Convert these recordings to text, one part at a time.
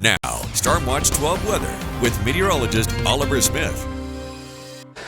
Now, Stormwatch 12 weather with meteorologist Oliver Smith.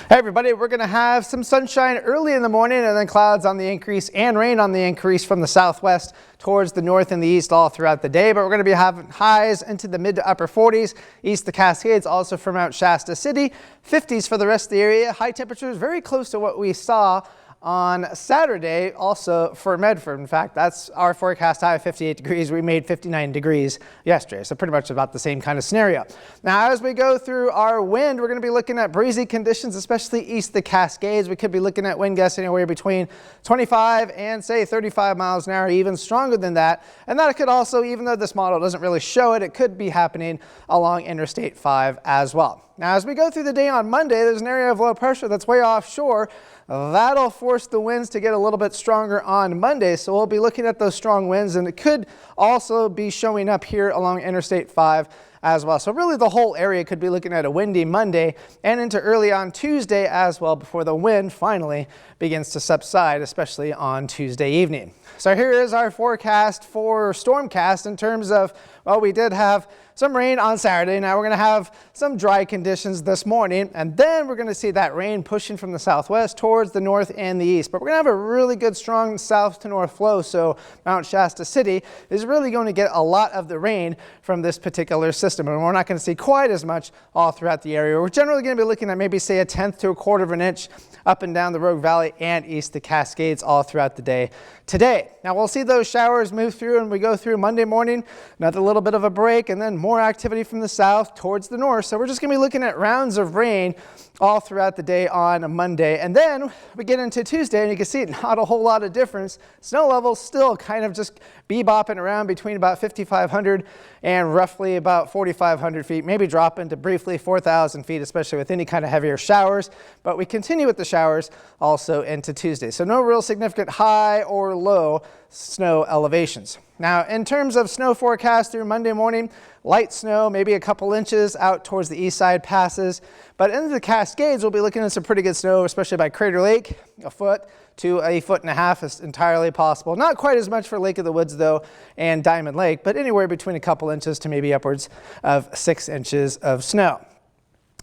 Hey everybody, we're going to have some sunshine early in the morning and then clouds on the increase and rain on the increase from the southwest towards the north and the east all throughout the day. But we're going to be having highs into the mid to upper 40s east the Cascades, also for Mount Shasta City. 50s for the rest of the area. High temperatures very close to what we saw on Saturday, also for Medford. In fact, that's our forecast high of 58 degrees. We made 59 degrees yesterday, so pretty much about the same kind of scenario. Now, as we go through our wind, we're going to be looking at breezy conditions, especially east the Cascades. We could be looking at wind gusts anywhere between 25 and say 35 miles an hour, even stronger than that. And that could also, even though this model doesn't really show it, it could be happening along Interstate 5 as well. Now, as we go through the day on Monday, there's an area of low pressure that's way offshore. That'll force the winds to get a little bit stronger on Monday, so we'll be looking at those strong winds, and it could also be showing up here along Interstate 5 as well. So really the whole area could be looking at a windy Monday and into early on Tuesday as well before the wind finally begins to subside, especially on Tuesday evening. So here is our forecast for Stormcast in terms of, well, we did have some rain on Saturday. Now we're going to have some dry conditions this morning, and then we're going to see that rain pushing from the southwest towards the north and the east. But we're going to have a really good strong south to north flow, so Mount Shasta City is really going to get a lot of the rain from this particular system, and we're not going to see quite as much all throughout the area. We're generally going to be looking at maybe say a tenth to a quarter of an inch up and down the Rogue Valley and east the Cascades all throughout the day today. Now we'll see those showers move through and we go through Monday morning, another little bit of a break, and then more activity from the south towards the north. So we're just going to be looking at rounds of rain all throughout the day on Monday. And then we get into Tuesday and you can see not a whole lot of difference. Snow levels still kind of just bebopping around between about 5,500 and roughly about 4,500 feet, maybe dropping to briefly 4,000 feet, especially with any kind of heavier showers. But we continue with the showers also into Tuesday. So no real significant high or low snow elevations. Now, in terms of snow forecast through Monday morning, light snow, maybe a couple inches out towards the east side passes. But into the Cascades, we'll be looking at some pretty good snow, especially by Crater Lake. A foot to a foot and a half is entirely possible. Not quite as much for Lake of the Woods, though, and Diamond Lake, but anywhere between a couple inches to maybe upwards of 6 inches of snow.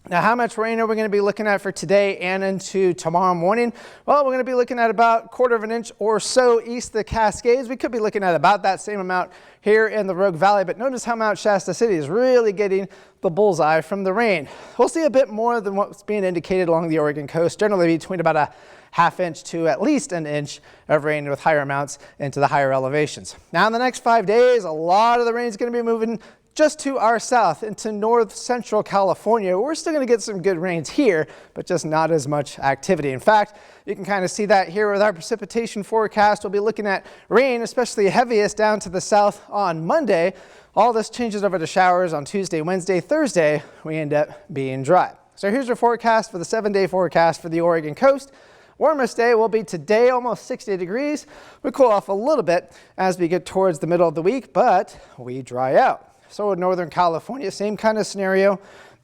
Now, how much rain are we going to be looking at for today and into tomorrow morning? Well, we're going to be looking at about a quarter of an inch or so east of the Cascades. We could be looking at about that same amount here in the Rogue Valley, but notice how Mount Shasta City is really getting the bullseye from the rain. We'll see a bit more than what's being indicated along the Oregon coast, generally between about a half inch to at least an inch of rain with higher amounts into the higher elevations. Now, in the next 5 days, a lot of the rain is going to be moving just to our south into north central California. We're still going to get some good rains here, but just not as much activity. In fact, you can kind of see that here with our precipitation forecast. We'll be looking at rain, especially heaviest down to the south on Monday. All this changes over to showers on Tuesday, Wednesday, Thursday. We end up being dry. So here's your forecast for the 7-day forecast for the Oregon coast. Warmest day will be today, almost 60 degrees. We cool off a little bit as we get towards the middle of the week, but we dry out. So in Northern California, same kind of scenario.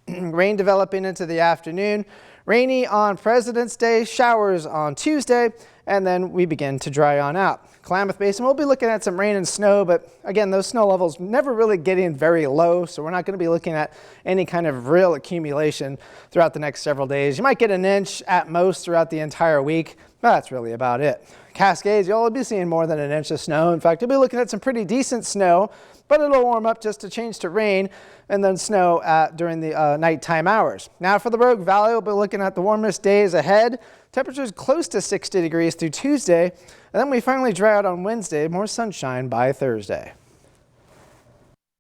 Rain developing into the afternoon. Rainy on President's Day, showers on Tuesday, and then we begin to dry on out. Klamath Basin, we'll be looking at some rain and snow, but again, those snow levels never really getting very low, so we're not going to be looking at any kind of real accumulation throughout the next several days. You might get an inch at most throughout the entire week, but that's really about it. Cascades, you'll be seeing more than an inch of snow. In fact, you'll be looking at some pretty decent snow, but it'll warm up just to change to rain and then snow during the nighttime hours. Now for the Rogue Valley, we'll be looking at the warmest days ahead. Temperatures close to 60 degrees through Tuesday, and then we finally dry out on Wednesday, more sunshine by Thursday.